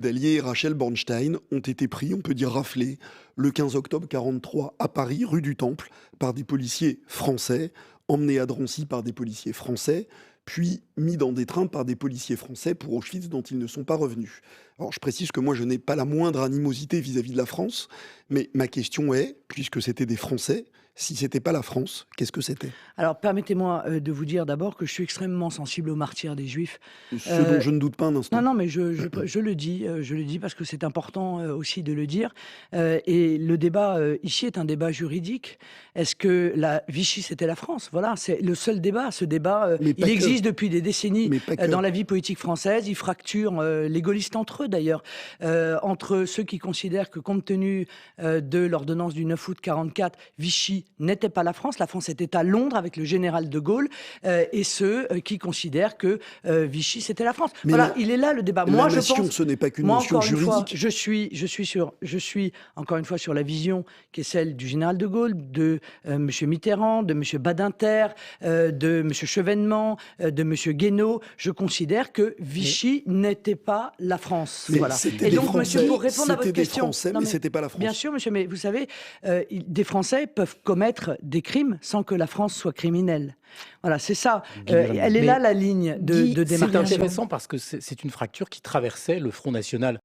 Dallier et Rachel Bornstein ont été pris, on peut dire raflés, le 15 octobre 43 à Paris, rue du Temple, par des policiers français, emmenés à Drancy par des policiers français, puis mis dans des trains par des policiers français pour Auschwitz dont ils ne sont pas revenus. Alors je précise que moi je n'ai pas la moindre animosité vis-à-vis de la France, mais ma question est, puisque c'était des Français, si c'était pas la France, qu'est-ce que c'était? Alors, permettez-moi de vous dire d'abord que je suis extrêmement sensible aux martyrs des Juifs. Ce dont Euh, je ne doute pas un non, instant. non, mais je le dis parce que c'est important aussi de le dire. Et le débat ici est un débat juridique. Est-ce que la Vichy c'était la France? Voilà, c'est le seul débat. Ce débat, Mais il pas que, existe depuis des décennies mais pas que. dans la vie politique française. Il fracture les gaullistes entre eux d'ailleurs, entre ceux qui considèrent que compte tenu de l'ordonnance du 9 août 44, Vichy n'était pas la France. La France était à Londres avec le général de Gaulle, et ceux qui considèrent que Vichy c'était la France. Mais Voilà, il est là le débat. la Moi, je nation, pense, ce n'est pas qu'une moi notion encore une fois, juridique. je suis encore une fois sur la vision qui est celle du général de Gaulle, de Monsieur Mitterrand, de Monsieur Badinter, de Monsieur Chevènement, de Monsieur Guénaud. Je considère que Mais, Vichy n'était pas la France. mais Voilà. c'était Et des donc, monsieur, Français, pour répondre à votre c'était des question, Français, non mais mais c'était pas la bien France. sûr, monsieur, mais vous savez, des Français peuvent commettre des crimes sans que la France soit criminelle. Voilà, c'est ça. Guy Vernet. Elle est là Mais la ligne Guy, de c'est démarcation. intéressant parce que c'est une fracture qui traversait le Front National.